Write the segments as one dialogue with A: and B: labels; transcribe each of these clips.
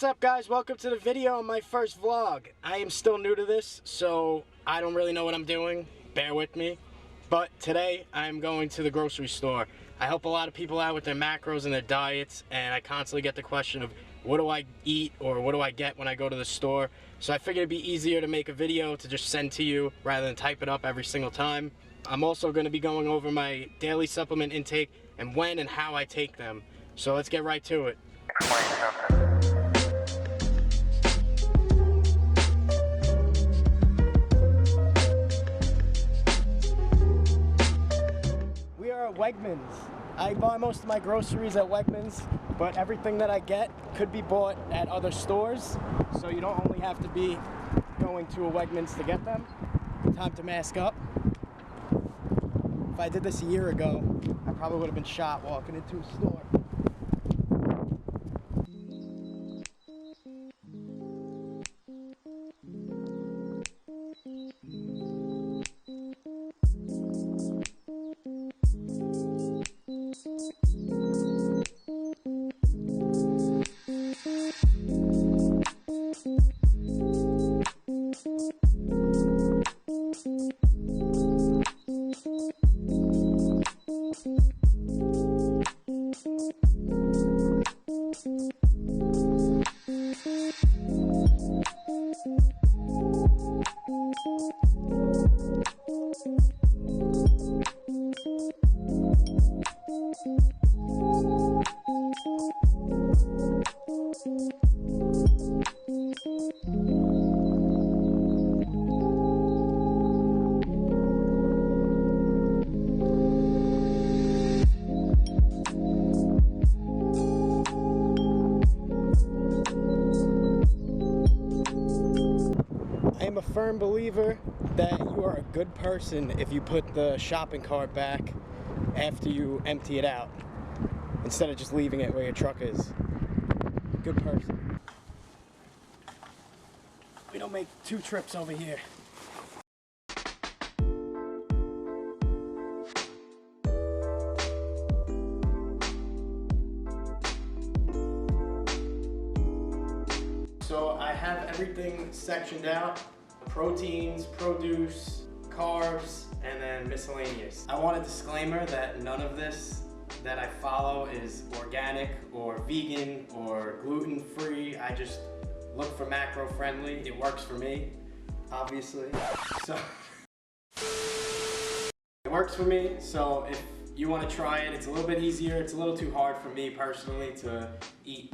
A: up, guys? Welcome to the video on my first vlog. I am still new to this, so I don't really know what I'm doing. Bear with me. But today I'm going to the grocery store. I help a lot of people out with their macros and their diets, and I constantly get the question of what do I eat or what do I get when I go to the store. So I figured it'd be easier to make a video to just send to you rather than type it up every single time. I'm also going to be going over my daily supplement intake and when and how I take them. So let's get right to it. We are at Wegmans. I buy most of my groceries at Wegmans, but everything that I get could be bought at other stores, so you don't only have to be going to a Wegmans to get them. Time to mask up. If I did this a year ago, I probably would have been shot walking into a store. I am a firm believer that you are a good person if you put the shopping cart back after you empty it out, instead of just leaving it where your truck is. Good person. We don't make two trips over here. So I have everything sectioned out: proteins, produce, carbs, and then miscellaneous. I want a disclaimer that none of this that I follow is organic or vegan or gluten-free. I just look for macro-friendly. It works for me, obviously. So it works for me, so if you want to try it, it's a little bit easier. It's a little too hard for me personally to eat,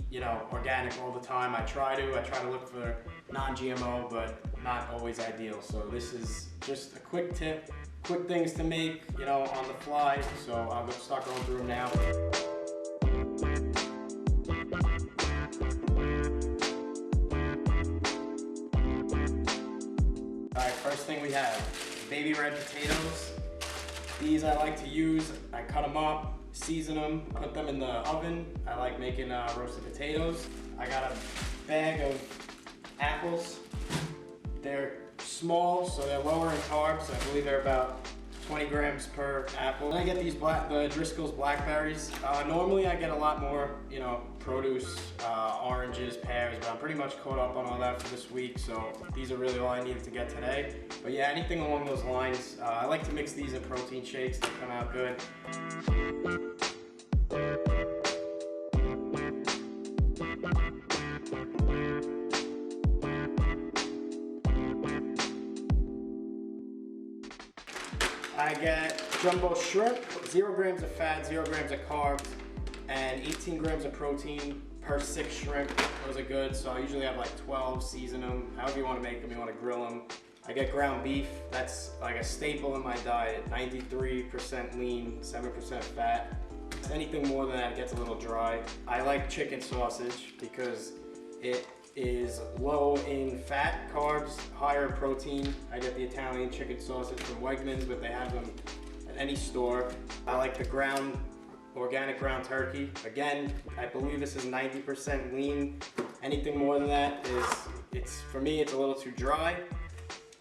A: organic all the time. I try to look for non-GMO, but not always ideal. So this is just a quick tip, quick things to make, on the fly. So I'll start going through them now. All right, first thing we have, baby red potatoes. These I like to use. I cut them up, season them, put them in the oven. I like making roasted potatoes. I got a bag of apples. They're small, so they're lower in carbs. I believe they're about 20 grams per apple. Then I get these the Driscoll's blackberries. Normally I get a lot more, produce, oranges, pears, but I'm pretty much caught up on all that for this week, so these are really all I needed to get today. But yeah, anything along those lines. I like to mix these in protein shakes. They come out good. I get jumbo shrimp, 0 grams of fat, 0 grams of carbs, and 18 grams of protein per 6 shrimp. Those are good, so I usually have like 12, season them, however you want to make them, you want to grill them. I get ground beef, that's like a staple in my diet, 93% lean, 7% fat. Anything more than that gets a little dry. I like chicken sausage because it is low in fat, carbs, higher in protein. I get the Italian chicken sausage from Wegmans, but they have them at any store. I like the organic ground turkey. Again, I believe this is 90% lean. Anything more than that for me, it's a little too dry.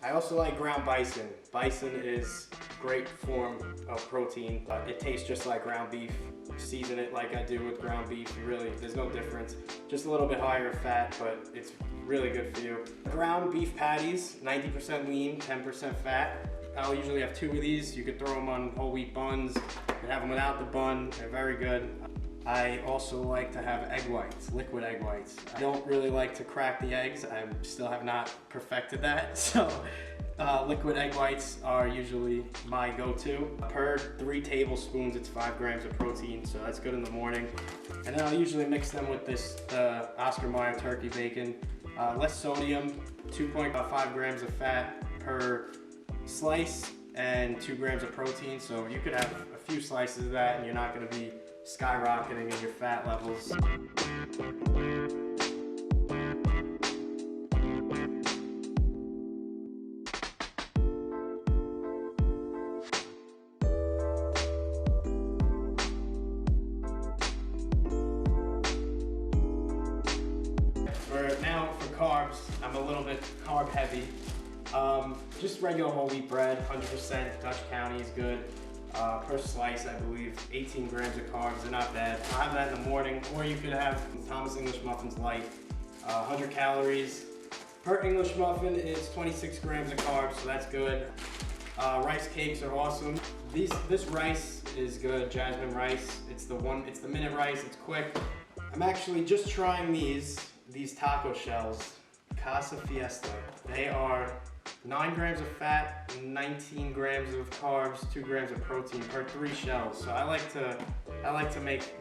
A: I also like ground bison. Bison is great form of protein. It tastes just like ground beef. Season it like I do with ground beef. Really, there's no difference. Just a little bit higher fat, but it's really good for you. Ground beef patties, 90% lean, 10% fat. I'll usually have 2 of these. You could throw them on whole wheat buns. You can have them without the bun. They're very good. I also like to have egg whites, liquid egg whites. I don't really like to crack the eggs. I still have not perfected that. So liquid egg whites are usually my go-to. Per 3 tablespoons, it's 5 grams of protein, so that's good in the morning. And then I'll usually mix them with this Oscar Mayer turkey bacon. Less sodium, 2.5 grams of fat per slice, and 2 grams of protein. So you could have a few slices of that and you're not gonna be skyrocketing in your fat levels. For carbs, I'm a little bit carb heavy. Just regular whole wheat bread, 100% Dutch County is good. Per slice, I believe, 18 grams of carbs, they're not bad. I'll have that in the morning, or you could have Thomas English muffins light, 100 calories. Per English muffin is 26 grams of carbs, so that's good. Rice cakes are awesome. This rice is good, jasmine rice. It's the minute rice, it's quick. I'm actually just trying these taco shells, Casa Fiesta. They are 9 grams of fat, 19 grams of carbs, 2 grams of protein per 3 shells. So I like to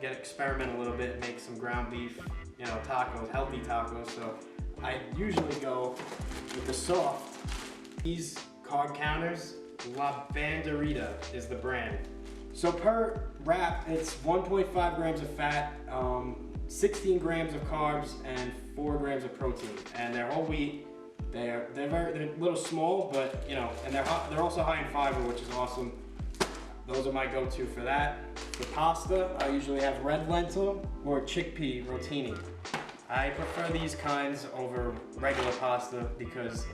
A: experiment a little bit, make some ground beef, tacos, healthy tacos. So I usually go with the soft. These carb counters, La Banderita is the brand. So per wrap, it's 1.5 grams of fat, 16 grams of carbs, and 4 grams of protein. And they're whole wheat. They're a little small, but and they're also high in fiber, which is awesome. Those are my go-to for that. For pasta, I usually have red lentil or chickpea rotini. I prefer these kinds over regular pasta because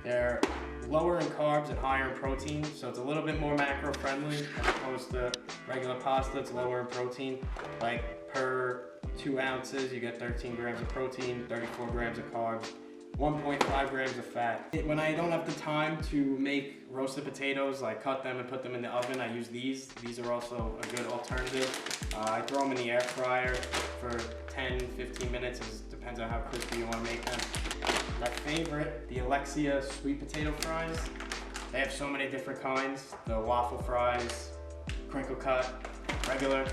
A: they're lower in carbs and higher in protein, so it's a little bit more macro friendly as opposed to regular pasta. It's lower in protein. Like per 2 ounces, you get 13 grams of protein, 34 grams of carbs, 1.5 grams of fat. When I don't have the time to make roasted potatoes, like cut them and put them in the oven, I use these. These are also a good alternative. I throw them in the air fryer for 10-15 minutes. It depends on how crispy you want to make them. My favorite, the Alexia sweet potato fries. They have so many different kinds. The waffle fries, crinkle cut, regular.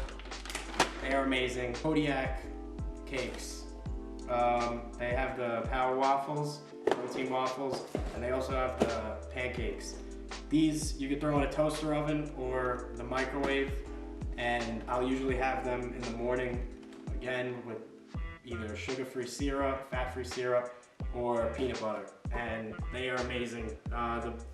A: They are amazing. Kodiak cakes. They have the power waffles, protein waffles, and they also have the pancakes. These you can throw in a toaster oven or the microwave, and I'll usually have them in the morning, again with either sugar-free syrup, fat-free syrup, or peanut butter, and they are amazing.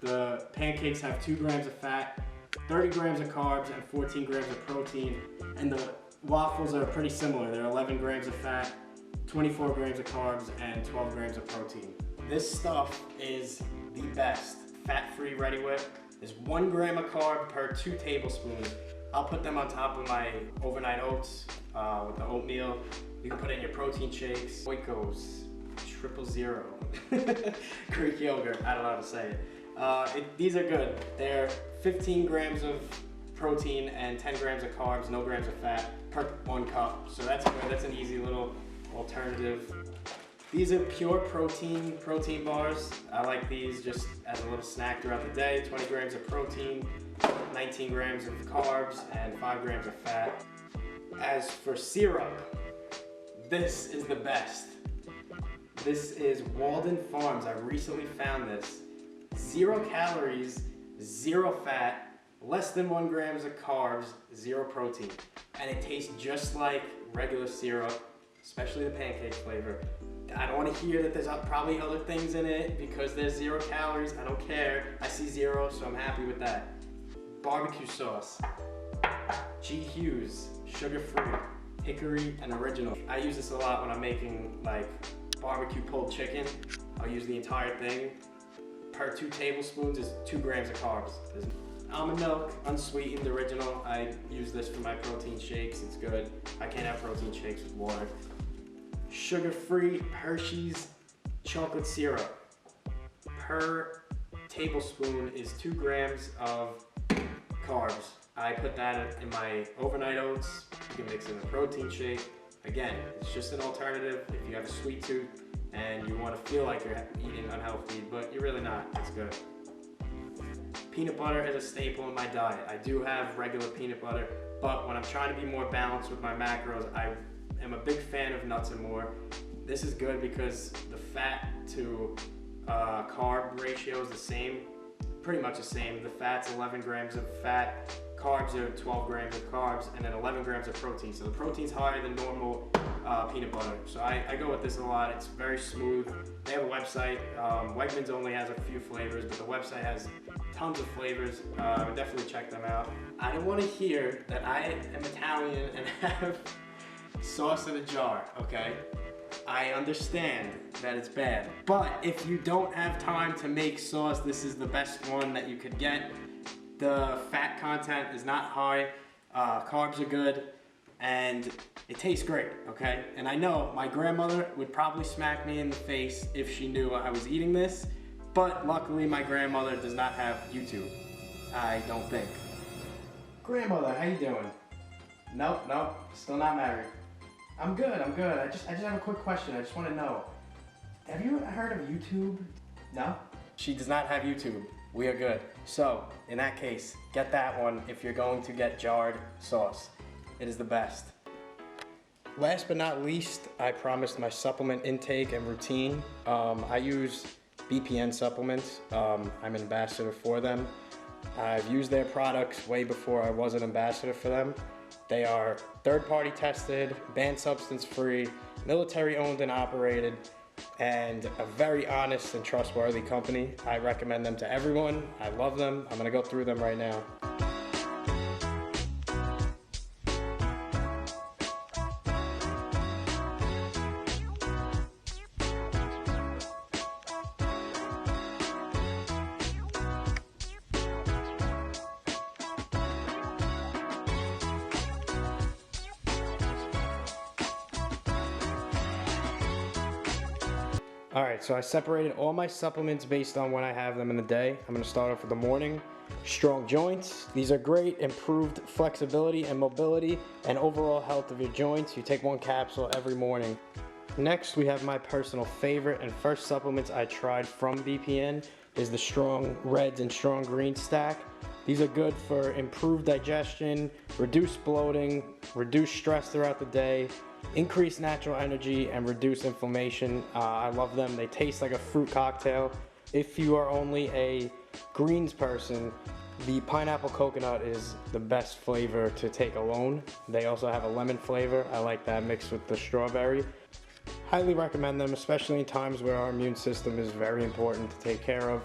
A: The pancakes have 2 grams of fat, 30 grams of carbs, and 14 grams of protein, and the waffles are pretty similar. They're 11 grams of fat, 24 grams of carbs, and 12 grams of protein. This stuff is the best. Fat-free Ready-Whip is 1 gram of carb per 2 tablespoons. I'll put them on top of my overnight oats with the oatmeal. You can put it in your protein shakes. Oikos 000 Greek yogurt. I don't know how to say it. These are good. They're 15 grams of protein and 10 grams of carbs, no grams of fat per 1 cup. So that's good. That's an easy little alternative. These are pure protein bars. I like these just as a little snack throughout the day. 20 grams of protein, 19 grams of carbs, and 5 grams of fat. As for syrup, this is the best. This is Walden Farms. I recently found this. 0 calories, 0 fat, less than 1 grams of carbs, 0 protein. And it tastes just like regular syrup, especially the pancake flavor. I don't want to hear that there's probably other things in it because there's 0 calories. I don't care. I see 0, so I'm happy with that. Barbecue sauce. G. Hughes, sugar-free, hickory, and original. I use this a lot when I'm making like barbecue pulled chicken. I'll use the entire thing. Per 2 tablespoons is 2 grams of carbs. almond milk, unsweetened, original. I use this for my protein shakes. It's good. I can't have protein shakes with water. Sugar-free Hershey's chocolate syrup. Per tablespoon is 2 grams of carbs. I put that in my overnight oats. You can mix it in a protein shake. Again, it's just an alternative if you have a sweet tooth and you want to feel like you're eating unhealthy, but you're really not. It's good. Peanut butter is a staple in my diet. I do have regular peanut butter, but when I'm trying to be more balanced with my macros, I am a big fan of nuts and more. This is good because the fat to carb ratio is the same, pretty much the same. The fat's 11 grams of fat, carbs are 12 grams of carbs, and then 11 grams of protein. So the protein's higher than normal peanut butter. So I go with this a lot. It's very smooth. They have a website. Wegmans only has a few flavors, but the website has tons of flavors. I would definitely check them out. I don't want to hear that I am Italian and have sauce in a jar, okay? I understand that it's bad, but if you don't have time to make sauce, this is the best one that you could get. The fat content is not high, carbs are good, and it tastes great, okay? And I know my grandmother would probably smack me in the face if she knew I was eating this, but luckily my grandmother does not have YouTube, I don't think. Grandmother, how you doing? Nope, still not married. I'm good. I just have a quick question. I just want to know. Have you heard of YouTube? No? She does not have YouTube. We are good. So, in that case, get that one if you're going to get jarred sauce. It is the best. Last but not least, I promised my supplement intake and routine. I use BPN supplements. I'm an ambassador for them. I've used their products way before I was an ambassador for them. They are third-party tested, banned substance-free, military-owned and operated, and a very honest and trustworthy company. I recommend them to everyone. I love them. I'm gonna go through them right now. Alright, so I separated all my supplements based on when I have them in the day. I'm going to start off with the morning. Strong joints. These are great. Improved flexibility and mobility and overall health of your joints. You take 1 capsule every morning. Next, we have my personal favorite and first supplements I tried from BPN is the Strong Reds and Strong Greens stack. These are good for improved digestion, reduced bloating, reduced stress throughout the day, increase natural energy, and reduce inflammation. I love them. They taste like a fruit cocktail. If you are only a greens person, the pineapple coconut is the best flavor to take alone. They also have a lemon flavor. I like that mixed with the strawberry. Highly recommend them, especially in times where our immune system is very important to take care of.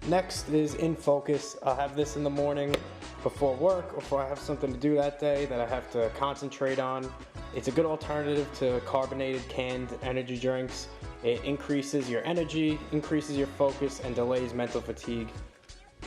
A: Next is In Focus. I'll have this in the morning before work or before I have something to do that day that I have to concentrate on. It's a good alternative to carbonated canned energy drinks. It increases your energy, increases your focus, and delays mental fatigue.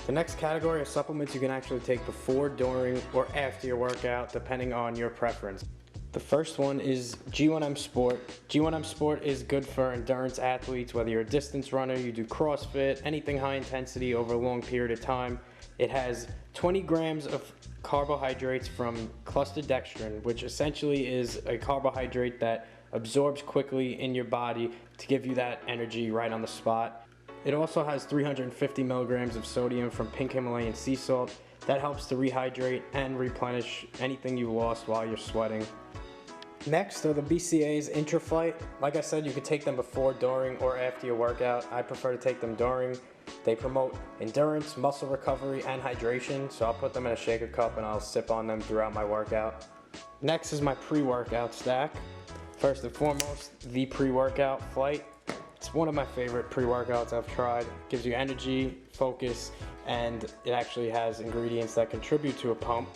A: The next category are supplements you can actually take before, during, or after your workout, depending on your preference. The first one is G1M Sport. G1M Sport is good for endurance athletes, whether you're a distance runner, you do CrossFit, anything high intensity over a long period of time. It has 20 grams of carbohydrates from clustered dextrin, which essentially is a carbohydrate that absorbs quickly in your body to give you that energy right on the spot. It also has 350 milligrams of sodium from pink Himalayan sea salt. That helps to rehydrate and replenish anything you lost while you're sweating. Next are the BCAAs Intraflight. Like I said, you could take them before, during, or after your workout. I prefer to take them during. They promote endurance, muscle recovery, and hydration, so I'll put them in a shaker cup and I'll sip on them throughout my workout. Next is my pre-workout stack. First and foremost, the pre-workout Flight. It's one of my favorite pre-workouts I've tried. It gives you energy, focus, and it actually has ingredients that contribute to a pump.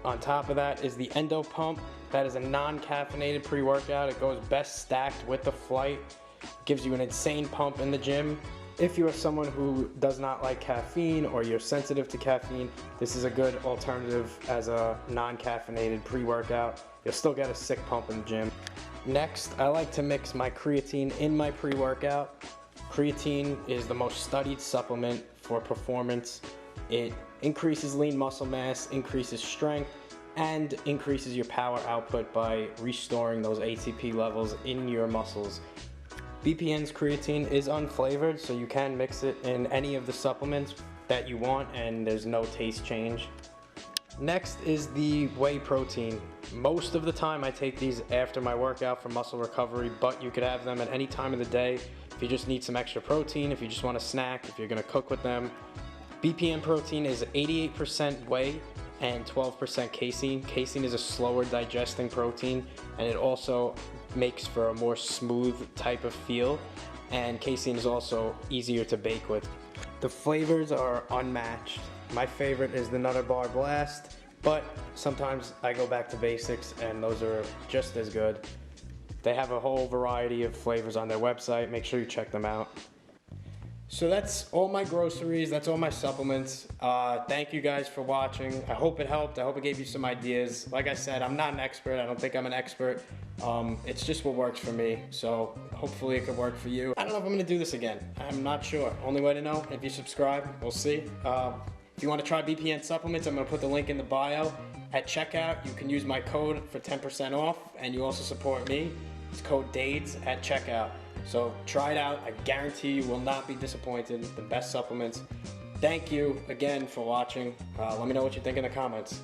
A: On top of that is the Endo Pump. That is a non-caffeinated pre-workout. It goes best stacked with the Flight. It gives you an insane pump in the gym. If you are someone who does not like caffeine or you're sensitive to caffeine, this is a good alternative as a non-caffeinated pre-workout. You'll still get a sick pump in the gym. Next, I like to mix my creatine in my pre-workout. Creatine is the most studied supplement for performance. It increases lean muscle mass, increases strength, and increases your power output by restoring those ATP levels in your muscles. BPN's creatine is unflavored, so you can mix it in any of the supplements that you want and there's no taste change. Next is the whey protein. Most of the time I take these after my workout for muscle recovery, but you could have them at any time of the day if you just need some extra protein, if you just want a snack, if you're gonna cook with them. BPN protein is 88% whey and 12% casein. Casein is a slower digesting protein, and it also makes for a more smooth type of feel, and casein is also easier to bake with. The flavors are unmatched. My favorite is the Nutter Bar Blast, but sometimes I go back to basics and those are just as good. They have a whole variety of flavors on their website. Make sure you check them out. So that's all my groceries, that's all my supplements. Thank you guys for watching. I hope it helped, I hope it gave you some ideas. Like I said, I'm not an expert, I don't think I'm an expert. It's just what works for me, so hopefully it could work for you. I don't know if I'm gonna do this again, I'm not sure. Only way to know, if you subscribe, we'll see. If you wanna try BPN supplements, I'm gonna put the link in the bio. At checkout, you can use my code for 10% off, and you also support me. It's code DADES at checkout. So try it out. I guarantee you will not be disappointed. The best supplements. Thank you again for watching. Let me know what you think in the comments.